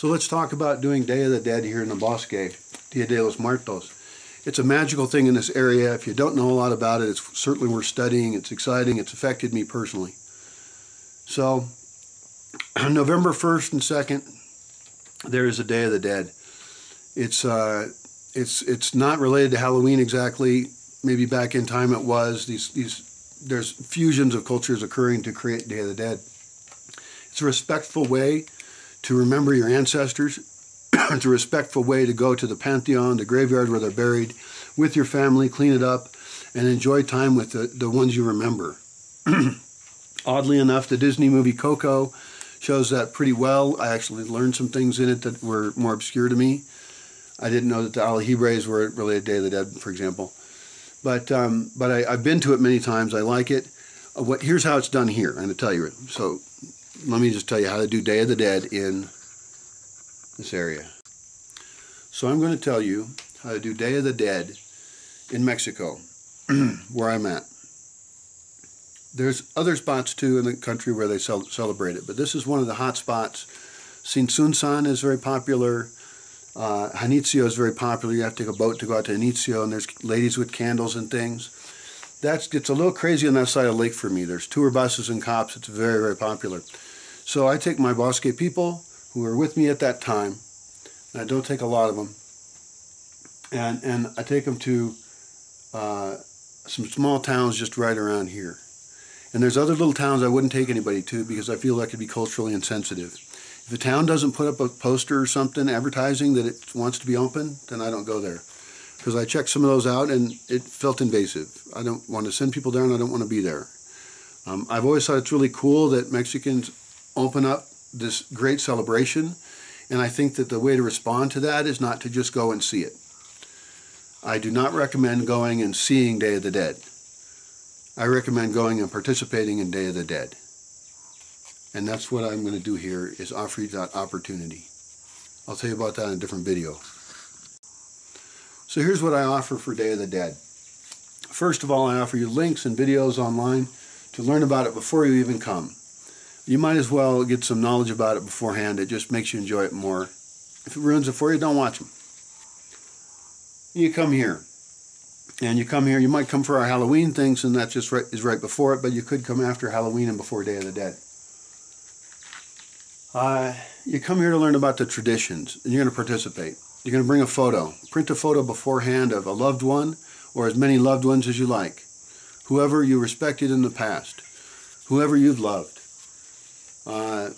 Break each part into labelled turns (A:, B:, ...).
A: So let's talk about doing Day of the Dead here in the Bosque, Dia de los Muertos. It's a magical thing in this area. If you don't know a lot about it, it's certainly worth studying. It's exciting. It's affected me personally. So, November 1st and 2nd, there is a Day of the Dead. It's not related to Halloween exactly. Maybe back in time it was. There's fusions of cultures occurring to create Day of the Dead. It's a respectful way to remember your ancestors. It's a respectful way to go to the pantheon, the graveyard where they're buried, with your family, clean it up, and enjoy time with the ones you remember. Oddly enough, the Disney movie Coco shows that pretty well. I actually learned some things in it that were more obscure to me. I didn't know that the Alajibres were related to Day of the Dead, for example. But I've been to it many times. I like it. Here's how it's done here. I'm going to tell you it. So let me just tell you how to do Day of the Dead in this area. So I'm going to tell you how to do Day of the Dead in Mexico, where I'm at. There's other spots too in the country where they celebrate it, but this is one of the hot spots. Sinsunsan is very popular. Janitzio is very popular. You have to take a boat to go out to Janitzio, and there's ladies with candles and things. That gets a little crazy on that side of the lake for me. There's tour buses and cops. It's very, very popular. So I take my Bosque people who were with me at that time, and I don't take a lot of them, and I take them to some small towns just right around here. And there's other little towns I wouldn't take anybody to because I feel that could be culturally insensitive. If a town doesn't put up a poster or something advertising that it wants to be open, then I don't go there. Because I checked some of those out and it felt invasive. I don't want to send people there and I don't want to be there. I've always thought it's really cool that Mexicans open up this great celebration, and I think that the way to respond to that is not to just go and see it. I do not recommend going and seeing Day of the Dead. I recommend going and participating in Day of the Dead. And that's what I'm going to do here, is offer you that opportunity. I'll tell you about that in a different video. So here's what I offer for Day of the Dead. First of all, I offer you links and videos online to learn about it before you even come. You might as well get some knowledge about it beforehand. It just makes you enjoy it more. If it ruins it for you, don't watch them. You come here. And you come here, you might come for our Halloween things, and that just is right before it, but you could come after Halloween and before Day of the Dead. You come here to learn about the traditions, and you're going to participate. You're going to bring a photo. Print a photo beforehand of a loved one, or as many loved ones as you like. Whoever you respected in the past. Whoever you've loved.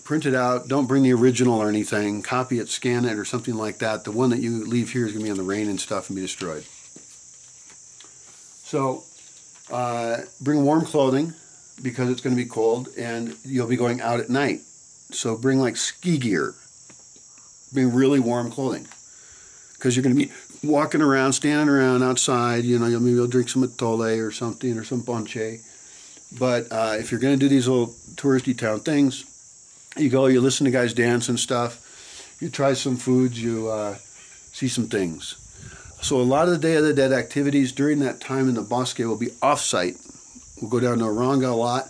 A: Print it out. Don't bring the original or anything. Copy it, scan it, or something like that. The one that you leave here is going to be on the rain and stuff and be destroyed. So, bring warm clothing because it's going to be cold and you'll be going out at night. So bring like ski gear. Bring really warm clothing because you're going to be walking around, standing around outside. You know, maybe you'll drink some atole or something or some ponche. But if you're going to do these little touristy town things, you go, you listen to guys dance and stuff. You try some foods, you see some things. So a lot of the Day of the Dead activities during that time in the Bosque will be off-site. We'll go down to Oranga a lot,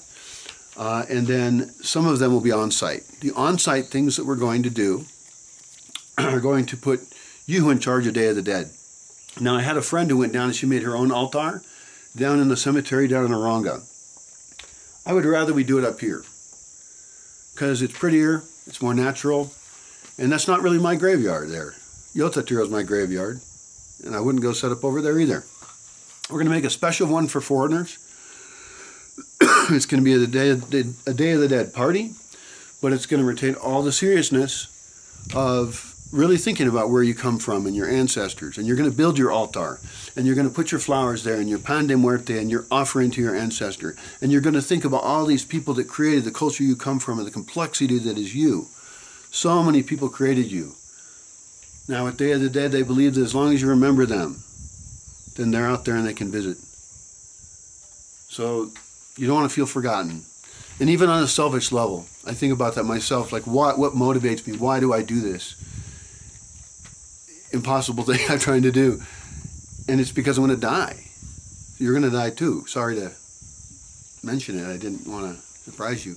A: and then some of them will be on-site. The on-site things that we're going to do are going to put you in charge of Day of the Dead. Now, I had a friend who went down and she made her own altar down in the cemetery down in Oranga. I would rather we do it up here because it's prettier, it's more natural, and that's not really my graveyard there. Yotatiro is my graveyard. And I wouldn't go set up over there either. We're going to make a special one for foreigners. It's going to be a Day of the Dead party, but it's going to retain all the seriousness of really thinking about where you come from and your ancestors. And you're going to build your altar, and you're going to put your flowers there and your pan de muerte and your offering to your ancestor. And you're going to think about all these people that created the culture you come from and the complexity that is you. So many people created you. Now, at Day of the Dead, they believe that as long as you remember them, then they're out there and they can visit. So you don't want to feel forgotten. And even on a selfish level, I think about that myself, like what motivates me? Why do I do this impossible thing I'm trying to do? And it's because I'm going to die. You're going to die too. Sorry to mention it. I didn't want to surprise you.